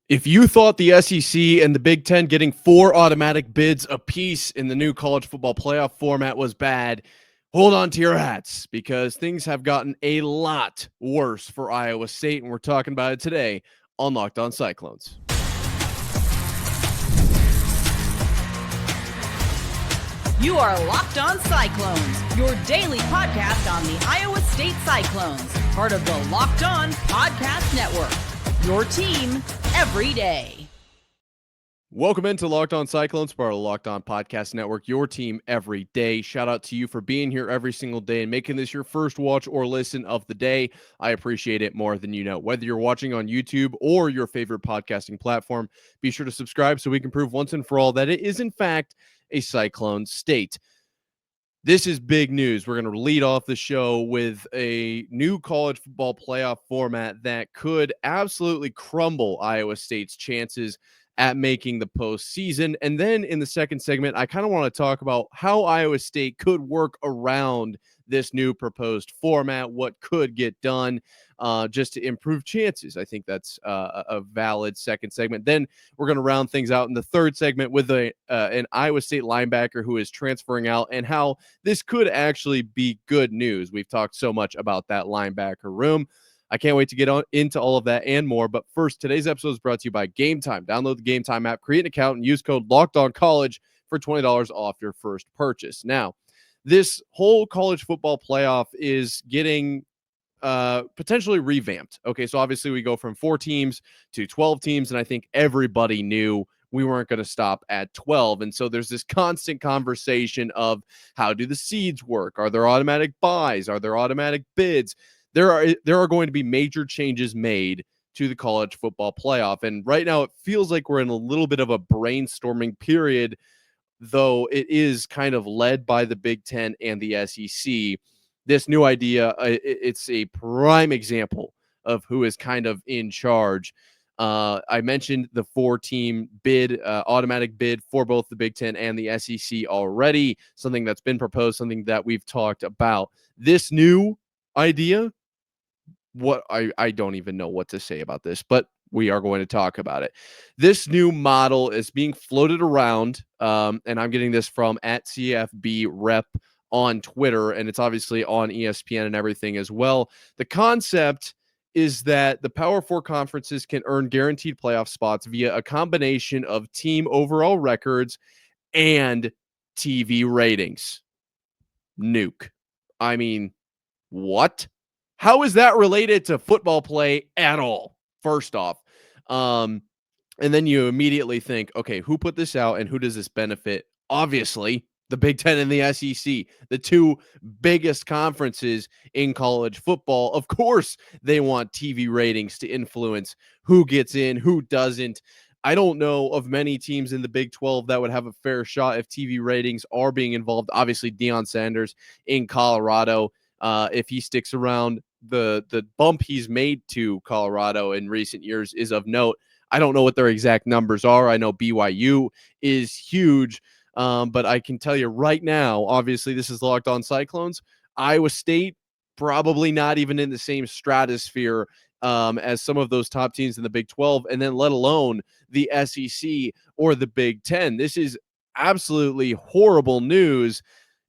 If you thought the SEC and the Big Ten getting 4 automatic bids apiece in the new college football playoff format was bad, hold on to your hats because things have gotten a lot worse for Iowa State, and we're talking about it today on Locked On Cyclones. You are Locked On Cyclones, your daily podcast on the Iowa State Cyclones, part of the Locked On Podcast Network, your team every day. Welcome into Locked On Cyclones, part of the Locked On Podcast Network, your team every day. Shout out to you for being here every single day and making this your first watch or listen of the day. I appreciate it more than you know. Whether you're watching on YouTube or your favorite podcasting platform, be sure to subscribe so we can prove once and for all that it is, in fact, a Cyclone state. This is big news. We're going to lead off the show with a new college football playoff format that could absolutely crumble Iowa State's chances at making the postseason. And then in the second segment, I kind of want to talk about how Iowa State could work around this new proposed format, what could get done just to improve chances. I think that's a valid second segment. Then we're going to round things out in the third segment with an Iowa State linebacker who is transferring out and how this could actually be good news. We've talked so much about that linebacker room. I can't wait to get into all of that and more. But first, today's episode is brought to you by Game Time. Download the Game Time app, create an account, and use code LOCKEDONCollege for $20 off your first purchase. Now, this whole college football playoff is getting potentially revamped. Okay, so obviously we go from 4 teams to 12 teams, and I think everybody knew we weren't going to stop at 12. And so there's this constant conversation of how do the seeds work? Are there automatic buys? Are there automatic bids? There are going to be major changes made to the college football playoff. And right now it feels like we're in a little bit of a brainstorming period, though it is kind of led by the Big Ten and the SEC. This new idea, it's a prime example of who is kind of in charge. I mentioned the 4-team bid, automatic bid for both the Big Ten and the SEC already, something that's been proposed, something that we've talked about. This new idea, I don't even know what to say about this, but we are going to talk about it. This new model is being floated around, and I'm getting this from @CFB Rep on Twitter, and it's obviously on ESPN and everything as well. The concept is that the Power 4 conferences can earn guaranteed playoff spots via a combination of team overall records and TV ratings. Nuke. I mean, what? How is that related to football play at all? First off, and then you immediately think, okay, who put this out and who does this benefit? Obviously, the Big Ten and the SEC, the 2 biggest conferences in college football. Of course, they want TV ratings to influence who gets in, who doesn't. I don't know of many teams in the Big 12 that would have a fair shot if TV ratings are being involved. Obviously, Deion Sanders in Colorado. If he sticks around, the bump he's made to Colorado in recent years is of note. I don't know what their exact numbers are. I know BYU is huge, but I can tell you right now, obviously this is Locked On Cyclones. Iowa State, probably not even in the same stratosphere as some of those top teams in the Big 12, and then let alone the SEC or the Big 10. This is absolutely horrible news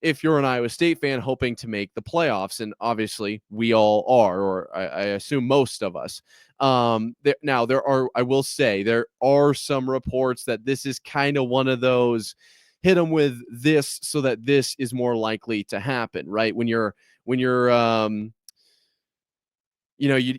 if you're an Iowa State fan hoping to make the playoffs, and obviously we all are, or I assume most of us. I will say, there are some reports that this is kind of one of those hit them with this so that this is more likely to happen, right? When you're you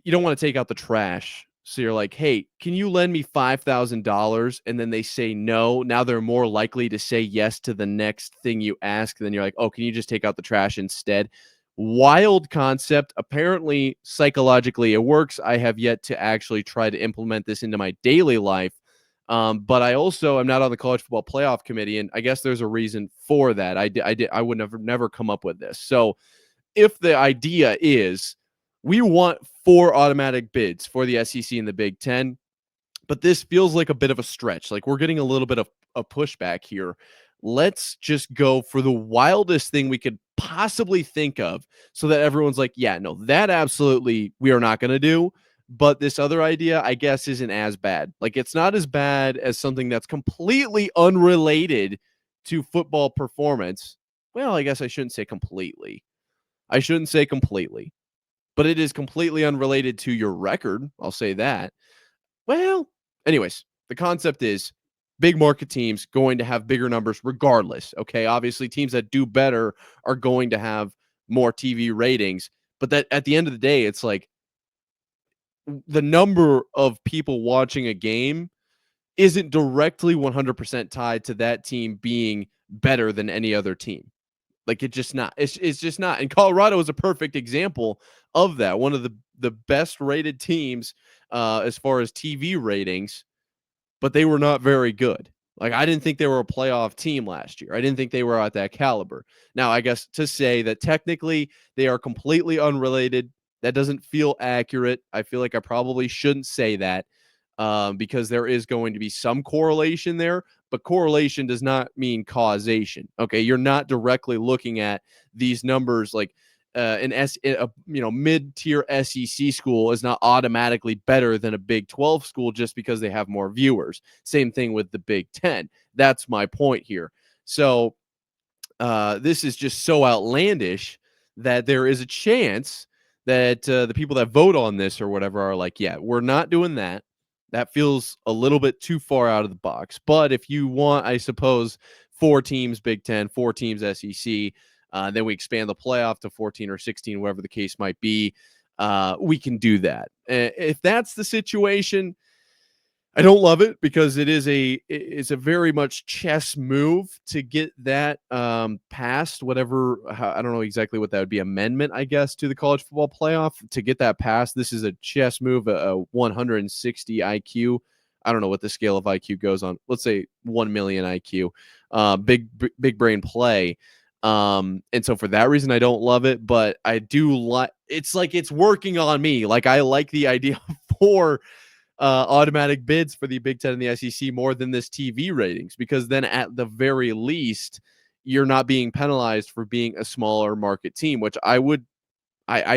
don't want to take out the trash. So you're like, hey, can you lend me $5,000? And then they say no. Now they're more likely to say yes to the next thing you ask. Then you're like, oh, can you just take out the trash instead? Wild concept. Apparently, psychologically, it works. I have yet to actually try to implement this into my daily life. But I also am not on the college football playoff committee, and I guess there's a reason for that. I would never come up with this. So if the idea is we want 4 automatic bids for the SEC and the Big Ten, but this feels like a bit of a stretch. Like we're getting a little bit of a pushback here. Let's just go for the wildest thing we could possibly think of so that everyone's like, yeah, no, that absolutely we are not going to do. But this other idea, I guess, isn't as bad. Like, it's not as bad as something that's completely unrelated to football performance. Well, I guess I shouldn't say completely. I shouldn't say completely, but it is completely unrelated to your record. I'll say that. Well, anyways, the concept is big market teams going to have bigger numbers regardless. Okay. Obviously, teams that do better are going to have more TV ratings. But that at the end of the day, it's like the number of people watching a game isn't directly 100% tied to that team being better than any other team. Like it's just not. It's just not. And Colorado is a perfect example of that. One of the best rated teams as far as TV ratings, but they were not very good. Like I didn't think they were a playoff team last year. I didn't think they were at that caliber. Now, I guess to say that technically they are completely unrelated, that doesn't feel accurate. I feel like I probably shouldn't say that because there is going to be some correlation there, but correlation does not mean causation. Okay, you're not directly looking at these numbers like mid-tier SEC school is not automatically better than a Big 12 school just because they have more viewers. Same thing with the Big 10. That's my point here. So this is just so outlandish that there is a chance that the people that vote on this or whatever are like, yeah, we're not doing that. That feels a little bit too far out of the box. But if you want, I suppose, 4 teams Big 10, 4 teams SEC, then we expand the playoff to 14 or 16, whatever the case might be. We can do that. If that's the situation, I don't love it because it's a very much chess move to get that passed. I don't know exactly what that would be. Amendment, I guess, to the college football playoff to get that passed. This is a chess move, a 160 IQ. I don't know what the scale of IQ goes on. Let's say 1 million IQ. Big brain play. And so for that reason, I don't love it, but I do like. It's like it's working on me. Like I like the idea for automatic bids for the Big Ten and the SEC more than this TV ratings, because then at the very least, you're not being penalized for being a smaller market team, which I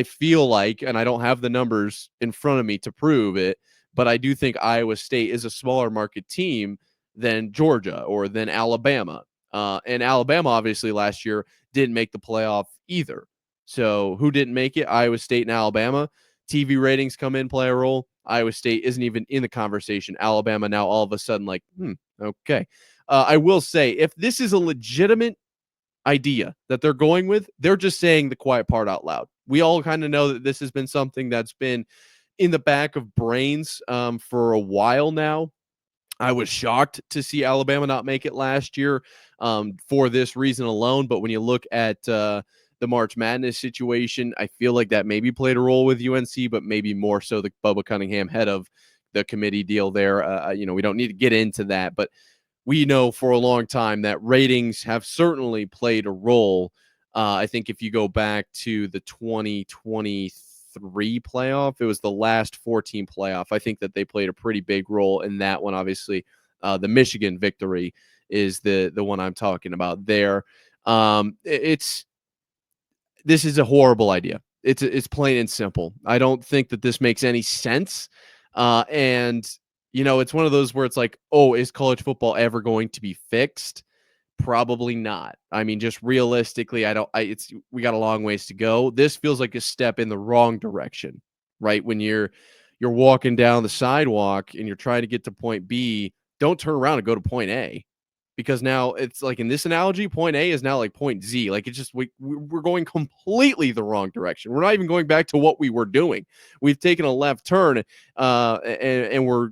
feel like, and I don't have the numbers in front of me to prove it, but I do think Iowa State is a smaller market team than Georgia or than Alabama. And Alabama, obviously, last year didn't make the playoff either. So who didn't make it? Iowa State and Alabama. TV ratings come in, play a role. Iowa State isn't even in the conversation. Alabama now all of a sudden like, okay. I will say, if this is a legitimate idea that they're going with, they're just saying the quiet part out loud. We all kind of know that this has been something that's been in the back of brains for a while now. I was shocked to see Alabama not make it last year for this reason alone. But when you look at the March Madness situation, I feel like that maybe played a role with UNC, but maybe more so the Bubba Cunningham head of the committee deal there. We don't need to get into that, but we know for a long time that ratings have certainly played a role. I think if you go back to the 2023 playoff, it was the last 14 playoff. I think that they played a pretty big role in that one. Obviously, the Michigan victory is the one I'm talking about there. This is a horrible idea. It's plain and simple. I don't think that this makes any sense. And it's one of those where it's like, oh, is college football ever going to be fixed? Probably not. I mean, just realistically, we got a long ways to go. This feels like a step in the wrong direction, right? When you're walking down the sidewalk and you're trying to get to point B, don't turn around and go to point A. Because now it's like in this analogy, point A is now like point Z. Like it's just we're going completely the wrong direction. We're not even going back to what we were doing. We've taken a left turn, and we're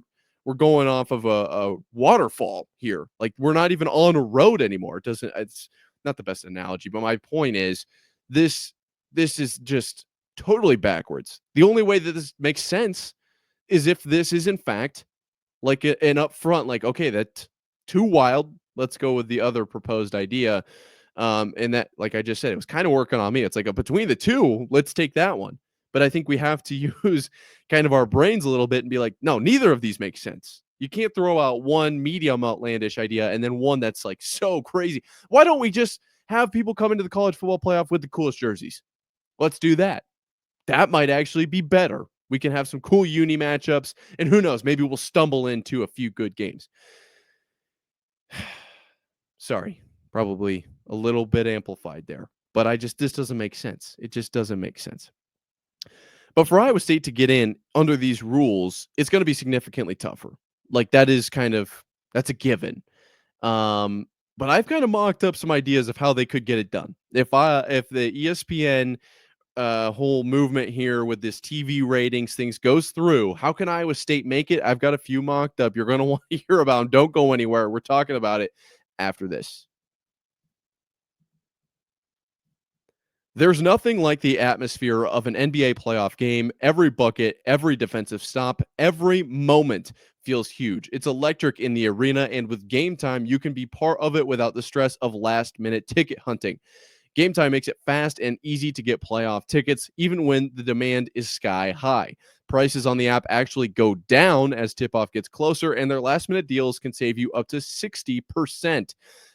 going off of a waterfall here. Like we're not even on a road anymore. It's not the best analogy, but my point is this is just totally backwards. The only way that this makes sense is if this is in fact like an upfront, like, okay, that's too wild. Let's go with the other proposed idea. And that, like I just said, it was kind of working on me. It's like between the two, let's take that one. But I think we have to use kind of our brains a little bit and be like, no, neither of these makes sense. You can't throw out one medium outlandish idea and then one that's like so crazy. Why don't we just have people come into the college football playoff with the coolest jerseys? Let's do that. That might actually be better. We can have some cool uni matchups, and who knows, maybe we'll stumble into a few good games. Sorry, probably a little bit amplified there, but this doesn't make sense. It just doesn't make sense. But for Iowa State to get in under these rules, it's going to be significantly tougher. Like that's a given. Um, but I've kind of mocked up some ideas of how they could get it done. If the ESPN whole movement here with this TV ratings things goes through, how can Iowa State make it? I've got a few mocked up. You're going to want to hear about them. Don't go anywhere. We're talking about it after this. There's nothing like the atmosphere of an NBA playoff game. Every bucket, every defensive stop, every moment feels huge. It's electric in the arena, and with Game Time, you can be part of it without the stress of last-minute ticket hunting. Game Time makes it fast and easy to get playoff tickets, even when the demand is sky high. Prices on the app actually go down as tip-off gets closer, and their last-minute deals can save you up to 60%.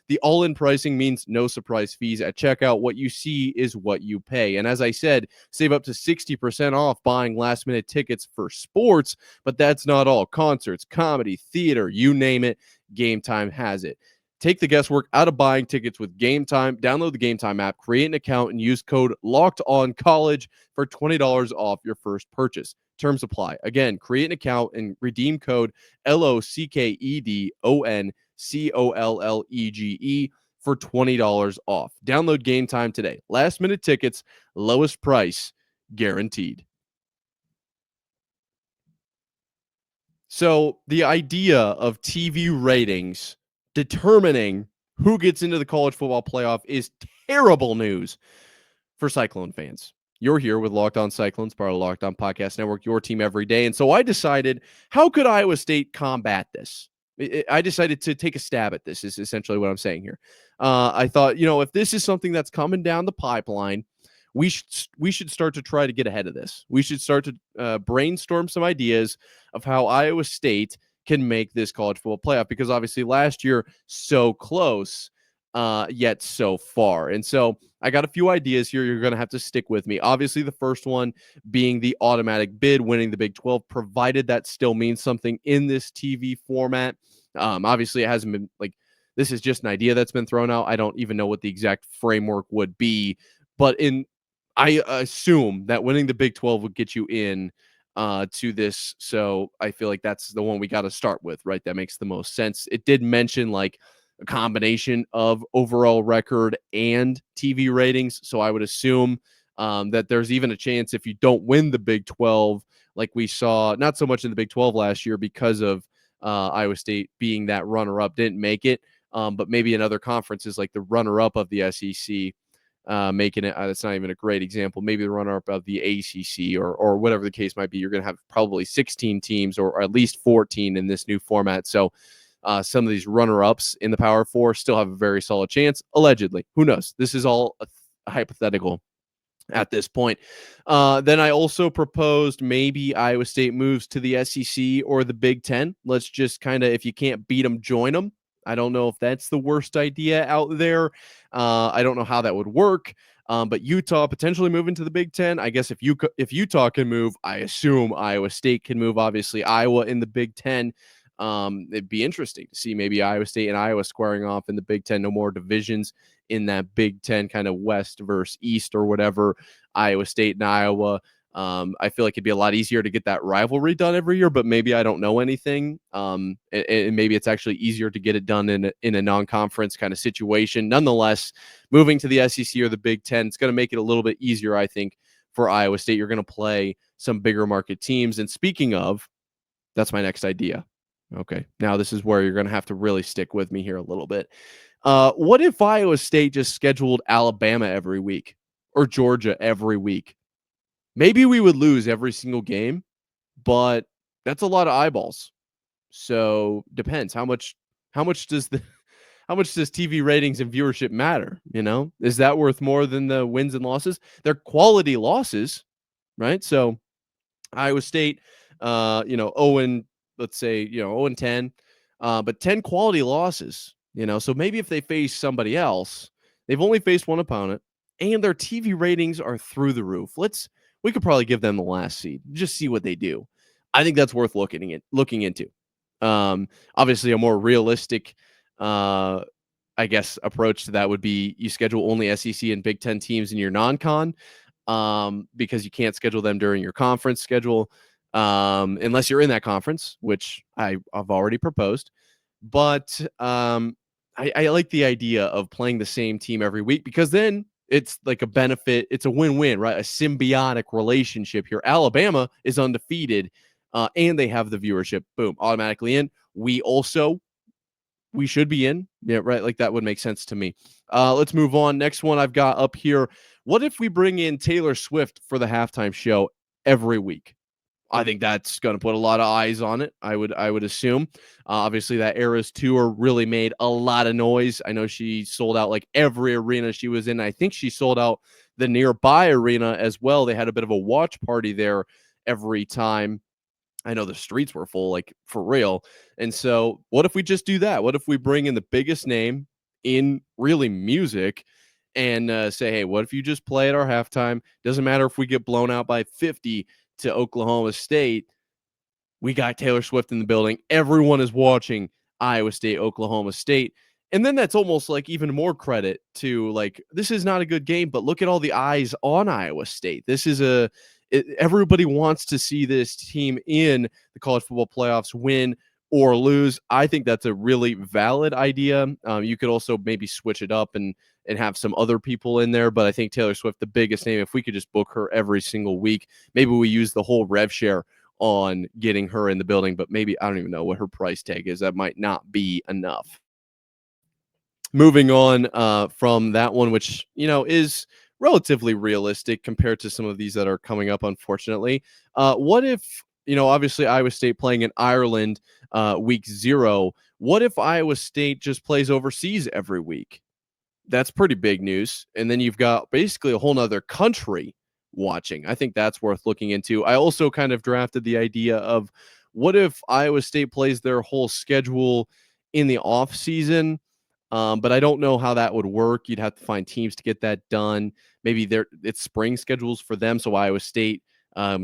The all-in pricing means no surprise fees at checkout. What you see is what you pay. And as I said, save up to 60% off buying last-minute tickets for sports, but that's not all. Concerts, comedy, theater, you name it, Game Time has it. Take the guesswork out of buying tickets with Game Time. Download the Game Time app, create an account, and use code LOCKEDONCollege for $20 off your first purchase. Terms apply. Again, create an account and redeem code LOCKEDONCOLLEGE for $20 off. Download Game Time today. Last minute tickets, lowest price guaranteed. So the idea of TV ratings determining who gets into the college football playoff is terrible news for Cyclone fans. You're here with Locked On Cyclones, part of the Locked On Podcast Network, your team every day. And so I decided, how could Iowa State combat this? I decided to take a stab at this, is essentially what I'm saying here. I thought, if this is something that's coming down the pipeline, we should start to try to get ahead of this. We should start to brainstorm some ideas of how Iowa State can make this college football playoff, because obviously last year, so close, yet so far. And so I got a few ideas here. You're going to have to stick with me. Obviously, the first one being the automatic bid, winning the Big 12, provided that still means something in this TV format. Obviously, it hasn't been this is just an idea that's been thrown out. I don't even know what the exact framework would be, but I assume that winning the Big 12 would get you in to this. So I feel like that's the one we got to start with, right? That makes the most sense. It did mention a combination of overall record and TV ratings. So I would assume that there's even a chance if you don't win the Big 12, like we saw, not so much in the Big 12 last year because of Iowa State being that runner-up, didn't make it. But maybe in other conferences, like the runner-up of the SEC, making it, that's not even a great example. Maybe the runner-up of the ACC or whatever the case might be. You're going to have probably 16 teams or at least 14 in this new format. So some of these runner-ups in the Power Four still have a very solid chance, allegedly. Who knows? This is all hypothetical at this point. Then I also proposed maybe Iowa State moves to the SEC or the Big Ten. Let's just kind of, if you can't beat them, join them. I don't know if that's the worst idea out there. I don't know how that would work. But Utah potentially moving to the Big Ten. I guess if Utah can move, I assume Iowa State can move. Obviously, Iowa in the Big Ten. It'd be interesting to see maybe Iowa State and Iowa squaring off in the Big Ten. No more divisions in that Big Ten, kind of West versus East or whatever. Iowa State and Iowa. I feel like it'd be a lot easier to get that rivalry done every year, but maybe I don't know anything. And maybe it's actually easier to get it done in a non-conference kind of situation. Nonetheless, moving to the SEC or the Big Ten, it's going to make it a little bit easier, I think, for Iowa State. You're going to play some bigger market teams. And speaking of, that's my next idea. Okay, now this is where you're going to have to really stick with me here a little bit. What if Iowa State just scheduled Alabama every week or Georgia every week? Maybe we would lose every single game, but that's a lot of eyeballs. So depends how much does TV ratings and viewership matter? Is that worth more than the wins and losses? They're quality losses, right? So Iowa State, 0 let's say 0-10, but 10 quality losses. So maybe if they face somebody else, they've only faced one opponent, and their TV ratings are through the roof. we could probably give them the last seed. Just see what they do. I think that's worth looking into. Obviously, a more realistic, I guess, approach to that would be you schedule only SEC and Big Ten teams in your non-con, because you can't schedule them during your conference schedule, unless you're in that conference, which I've already proposed. But I like the idea of playing the same team every week, because then it's like a benefit. It's a win-win, right? A symbiotic relationship here. Alabama is undefeated, and they have the viewership. Boom, automatically in. We should be in. Yeah, right. Like that would make sense to me. Let's move on. Next one I've got up here. What if we bring in Taylor Swift for the halftime show every week? I think that's going to put a lot of eyes on it. I would assume. Obviously, that Eras tour really made a lot of noise. I know she sold out like every arena she was in. I think she sold out the nearby arena as well. They had a bit of a watch party there every time. I know the streets were full, like for real. And so, what if we just do that? What if we bring in the biggest name in really music and say, hey, what if you just play at our halftime? Doesn't matter if we get blown out by 50 to Oklahoma State. We got Taylor Swift in the building. Everyone is watching Iowa State, Oklahoma State. And then that's almost like even more credit to, like, this is not a good game, but look at all the eyes on Iowa State. This is everybody wants to see this team in the college football playoffs win or lose. I think that's a really valid idea. You could also maybe switch it up and have some other people in there, but I think Taylor Swift, the biggest name, if we could just book her every single week, maybe we use the whole rev share on getting her in the building, but maybe I don't even know what her price tag is. That might not be enough. Moving on from that one, which, is relatively realistic compared to some of these that are coming up, unfortunately. What if, obviously Iowa State playing in Ireland week 0. What if Iowa State just plays overseas every week? That's pretty big news. And then you've got basically a whole nother country watching. I think that's worth looking into. I also kind of drafted the idea of what if Iowa State plays their whole schedule in the off season, but I don't know how that would work. You'd have to find teams to get that done. Maybe it's spring schedules for them, so Iowa State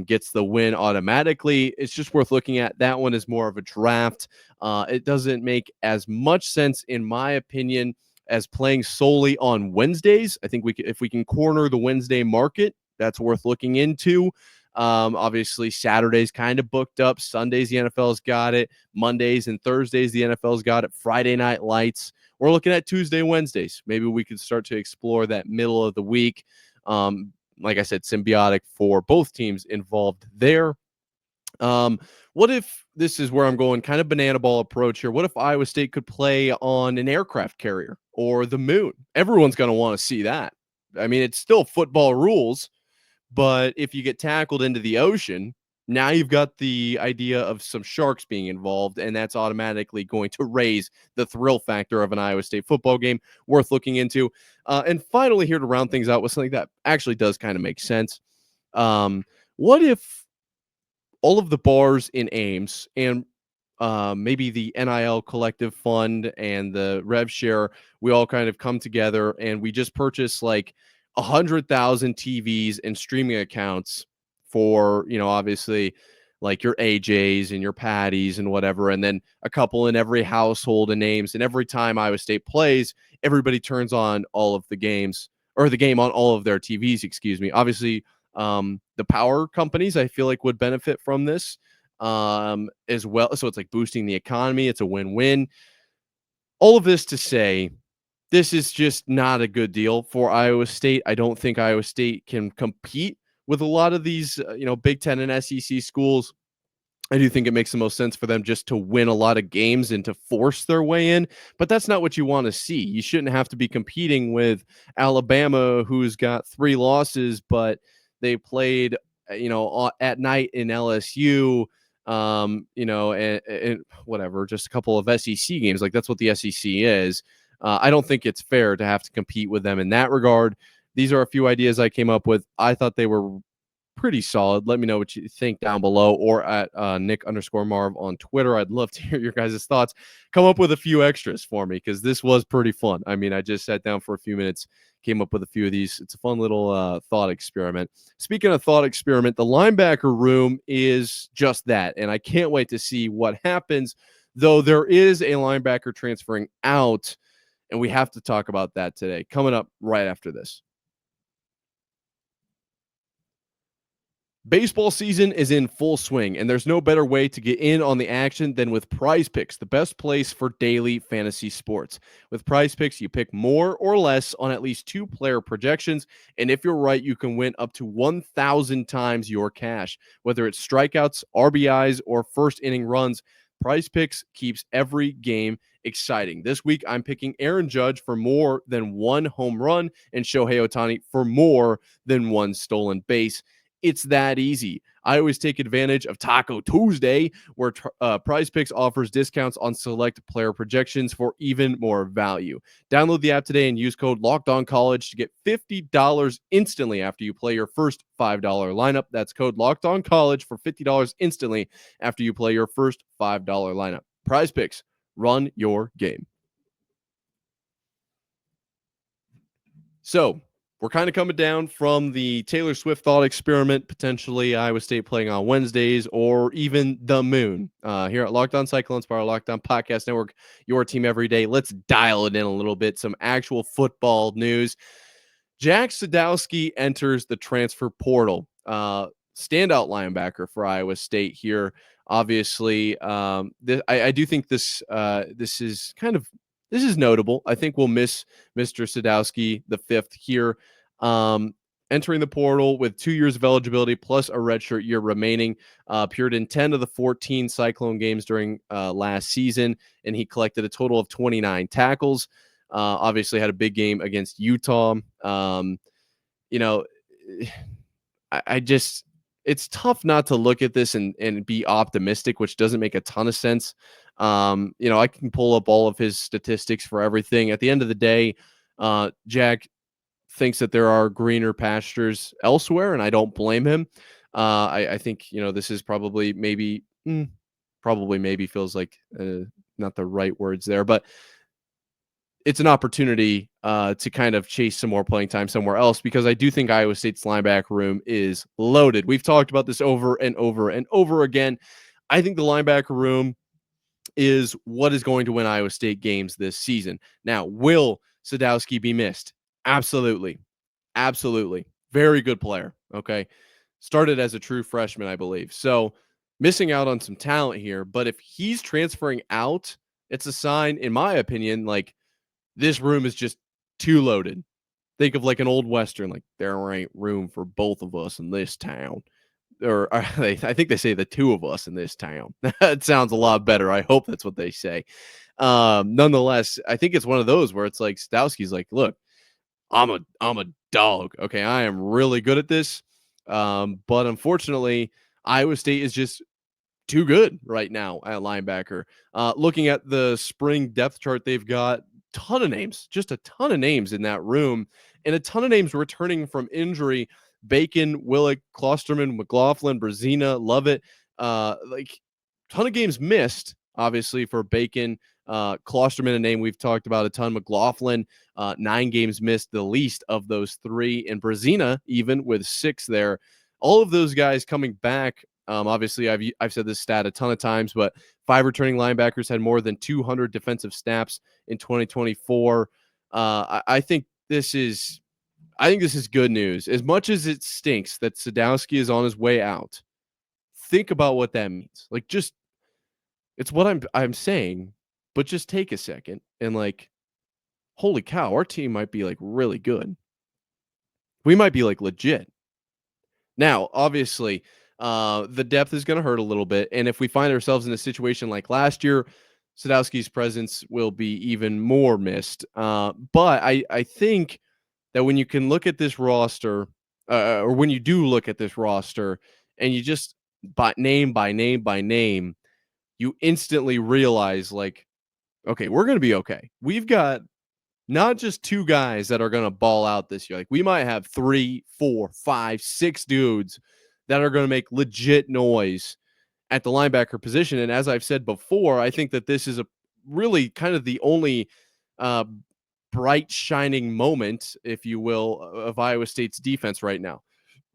gets the win automatically. It's just worth looking at. That one is more of a draft. It doesn't make as much sense, in my opinion, as playing solely on Wednesdays. I think if we can corner the Wednesday market, that's worth looking into. Obviously, Saturday's kind of booked up. Sundays, the NFL's got it. Mondays and Thursdays, the NFL's got it. Friday night lights. We're looking at Tuesday, Wednesdays. Maybe we could start to explore that middle of the week. Like I said, symbiotic for both teams involved there. What if, this is where I'm going, kind of banana ball approach here. What if Iowa State could play on an aircraft carrier or the moon? Everyone's going to want to see that. I mean, it's still football rules, but if you get tackled into the ocean, now you've got the idea of some sharks being involved, and that's automatically going to raise the thrill factor of an Iowa State football game. Worth looking into. And finally, here to round things out with something that actually does kind of make sense. What if all of the bars in Ames and maybe the NIL collective fund and the rev share, we all kind of come together and we just purchase like 100,000 TVs and streaming accounts for, obviously like your AJs and your Patties and whatever, and then a couple in every household and names. And every time Iowa State plays, everybody turns on all of the games, or the game on all of their TVs, excuse me. Obviously, the power companies, I feel like, would benefit from this as well. So it's like boosting the economy. It's a win-win. All of this to say, this is just not a good deal for Iowa State. I don't think Iowa State can compete with a lot of these, Big Ten and SEC schools. I do think it makes the most sense for them just to win a lot of games and to force their way in, but that's not what you want to see. You shouldn't have to be competing with Alabama, who's got 3 losses, but they played, at night in LSU, and whatever, just a couple of SEC games. Like, that's what the SEC is. I don't think it's fair to have to compete with them in that regard. These are a few ideas I came up with. I thought they were pretty solid. Let me know what you think down below or at Nick_Marv on Twitter. I'd love to hear your guys' thoughts. Come up with a few extras for me because this was pretty fun. I mean, I just sat down for a few minutes, came up with a few of these. It's a fun little thought experiment. Speaking of thought experiment, the linebacker room is just that, and I can't wait to see what happens, though there is a linebacker transferring out, and we have to talk about that today, coming up right after this. Baseball season is in full swing, and there's no better way to get in on the action than with Prize Picks, the best place for daily fantasy sports. With Prize Picks, you pick more or less on at least 2 player projections, and if you're right, you can win up to 1,000 times your cash. Whether it's strikeouts, RBIs, or first inning runs, Prize Picks keeps every game exciting. This week, I'm picking Aaron Judge for more than 1 home run and Shohei Ohtani for more than 1 stolen base. It's that easy. I always take advantage of Taco Tuesday, where Prize Picks offers discounts on select player projections for even more value. Download the app today and use code LOCKEDONCollege to get $50 instantly after you play your first $5 lineup. That's code LOCKEDONCollege for $50 instantly after you play your first $5 lineup. Prize Picks, run your game. So, we're kind of coming down from the Taylor Swift thought experiment, potentially Iowa State playing on Wednesdays, or even the moon. Here at Locked On Cyclones, part of Locked On Podcast Network, your team every day. Let's dial it in a little bit. Some actual football news. Jack Sadowski enters the transfer portal. Standout linebacker for Iowa State here. Obviously, I do think this is kind of this is notable. I think we'll miss Mr. Sadowski the 5th here. Entering the portal with 2 years of eligibility plus a redshirt year remaining. Appeared in 10 of the 14 Cyclone games during last season, and he collected a total of 29 tackles. Obviously had a big game against Utah. You know, I just it's tough not to look at this and be optimistic, which doesn't make a ton of sense. I can pull up all of his statistics for everything. At the end of the day, Jack thinks that there are greener pastures elsewhere, and I don't blame him. I think, this is probably maybe feels like not the right words there, but it's an opportunity to kind of chase some more playing time somewhere else, because I do think Iowa State's linebacker room is loaded. We've talked about this over and over and over again. I think the linebacker room is what is going to win Iowa State games this season. Now, will Sadowski be missed? Absolutely. Absolutely. Very good player. Okay. Started as a true freshman, I believe. So missing out on some talent here. But if he's transferring out, it's a sign, in my opinion, like this room is just too loaded. Think of like an old Western, like there ain't room for both of us in this town. Or I think they say the 2 of us in this town. It sounds a lot better. I hope that's what they say. Nonetheless, I think it's one of those where it's like Sadowski's like, look, I'm a dog. Okay, I am really good at this. But unfortunately, Iowa State is just too good right now at linebacker. Looking at the spring depth chart, they've got just a ton of names in that room, and a ton of names returning from injury. Bacon, Willick, Klosterman, McLaughlin, Brazina, Lovett. Ton of games missed, obviously, for Bacon. Klosterman, a name we've talked about a ton. McLaughlin, 9 games missed, the least of those 3. And Brazina, even with 6 there. All of those guys coming back. Obviously, I've said this stat a ton of times, but 5 returning linebackers had more than 200 defensive snaps in 2024. I think this is good news. As much as it stinks that Sadowski is on his way out, think about what that means. Like, just it's what I'm saying, but just take a second and like, holy cow, our team might be like really good. We might be like legit. Now, obviously, the depth is going to hurt a little bit, and if we find ourselves in a situation like last year, Sadowski's presence will be even more missed. But I think that when you can look at this roster, or when you do look at this roster, and you just name by name, you instantly realize, like, okay, we're going to be okay. We've got not just 2 guys that are going to ball out this year. Like, we might have 3, 4, 5, 6 dudes that are going to make legit noise at the linebacker position. And as I've said before, I think that this is a really kind of the only uh, bright shining moment, if you will, of Iowa State's defense right now.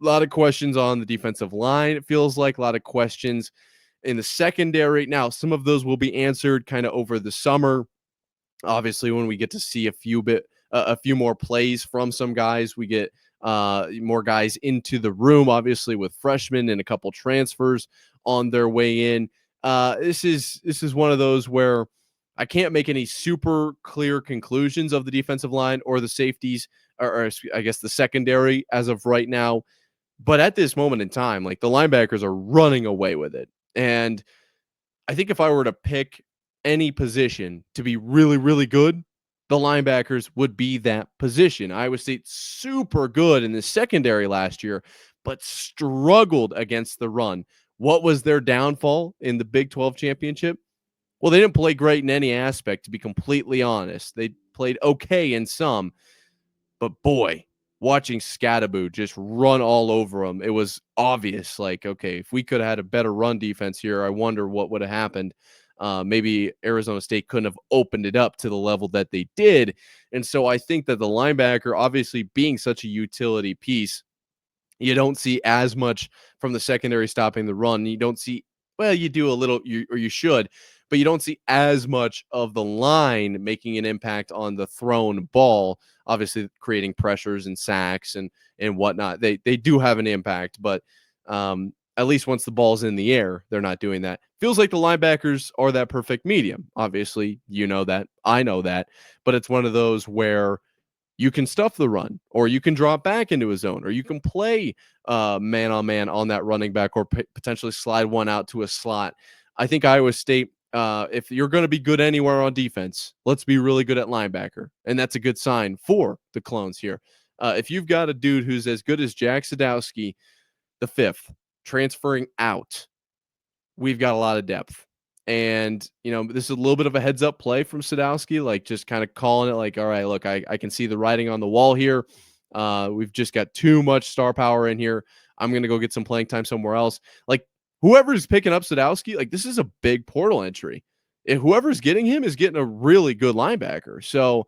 A lot of questions on the defensive line. It feels like a lot of questions in the secondary. Now, some of those will be answered kind of over the summer. Obviously, when we get to see a few more plays from some guys, we get more guys into the room. Obviously, with freshmen and a couple transfers on their way in. This is one of those where I can't make any super clear conclusions of the defensive line or the safeties, or I guess the secondary as of right now. But at this moment in time, like the linebackers are running away with it. And I think if I were to pick any position to be really, really good, the linebackers would be that position. Iowa State super good in the secondary last year, but struggled against the run. What was their downfall in the Big 12 championship? Well, they didn't play great in any aspect, to be completely honest. They played okay in some, but boy, watching Scadaboo just run all over them, it was obvious. Like, okay, if we could have had a better run defense here, I wonder what would have happened. Maybe Arizona State couldn't have opened it up to the level that they did. And so I think that the linebacker, obviously being such a utility piece, you don't see as much from the secondary stopping the run. You don't see, well, you do a little, or you should, but you don't see as much of the line making an impact on the thrown ball. Obviously, creating pressures and sacks and whatnot. They do have an impact, but at least once the ball's in the air, they're not doing that. Feels like the linebackers are that perfect medium. Obviously, you know that, I know that, but it's one of those where you can stuff the run, or you can drop back into a zone, or you can play man on man on that running back, or potentially slide one out to a slot. I think Iowa State, if you're going to be good anywhere on defense, let's be really good at linebacker. And that's a good sign for the Clones here. If you've got a dude who's as good as Jack Sadowski, the fifth, transferring out, we've got a lot of depth. And, this is a little bit of a heads up play from Sadowski, like just kind of calling it like, all right, look, I can see the writing on the wall here. We've just got too much star power in here. I'm going to go get some playing time somewhere else. Like, whoever's picking up Sadowski, like, this is a big portal entry. If whoever's getting him is getting a really good linebacker. So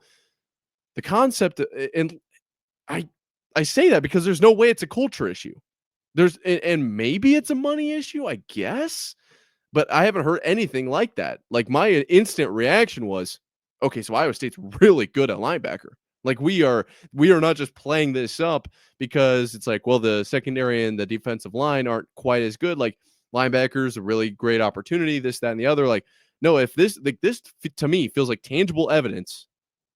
the concept, and I say that because there's no way it's a culture issue. And maybe it's a money issue, I guess. But I haven't heard anything like that. Like, my instant reaction was, okay, so Iowa State's really good at linebacker. Like, we are not just playing this up because it's like, well, the secondary and the defensive line aren't quite as good. Like, linebackers, a really great opportunity, this, that, and the other. Like, no, if this to me feels like tangible evidence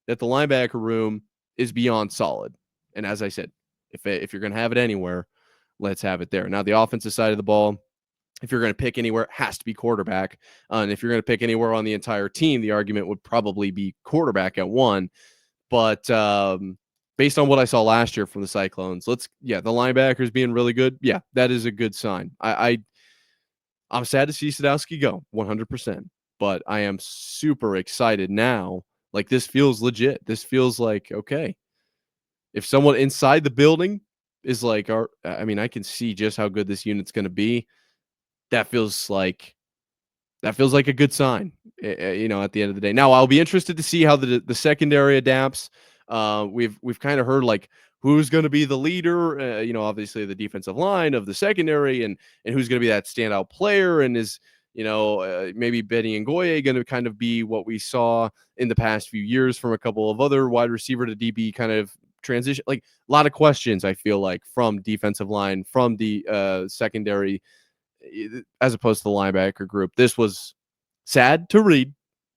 that the linebacker room is beyond solid. And as I said, if you're going to have it anywhere, let's have it there. Now, the offensive side of the ball, if you're going to pick anywhere, it has to be quarterback. And if you're going to pick anywhere on the entire team, the argument would probably be quarterback at one. But based on what I saw last year from the Cyclones, the linebackers being really good. Yeah, that is a good sign. I'm sad to see Sadowski go 100%, but I am super excited now. Like, this feels legit. This feels like, okay, if someone inside the building is like, I can see just how good this unit's going to be. That feels like a good sign, at the end of the day. Now, I'll be interested to see how the secondary adapts. We've kind of heard like who's going to be the leader, obviously the defensive line of the secondary, and who's going to be that standout player, and is, maybe Benny Ngoye going to kind of be what we saw in the past few years from a couple of other wide receiver to DB kind of transition. Like, a lot of questions, I feel like, from defensive line, from the secondary, as opposed to the linebacker group. This was sad to read,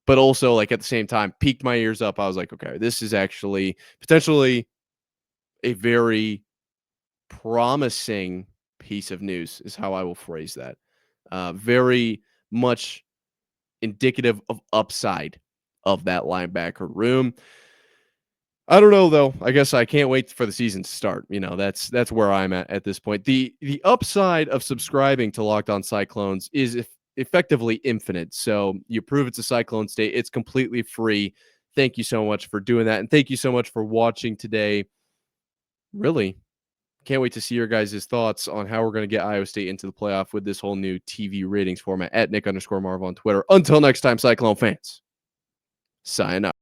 but also, like, at the same time, piqued my ears up. I was like, okay, this is actually potentially a very promising piece of news, is how I will phrase that. Very much indicative of upside of that linebacker room. I don't know, though. I guess I can't wait for the season to start. That's where I'm at this point. The upside of subscribing to Locked On Cyclones is effectively infinite. So you prove it's a Cyclone state. It's completely free. Thank you so much for doing that. And thank you so much for watching today. Really, Can't wait to see your guys' thoughts on how we're going to get Iowa State into the playoff with this whole new TV ratings format at Nick_Marv on Twitter. Until next time, Cyclone fans, sign up.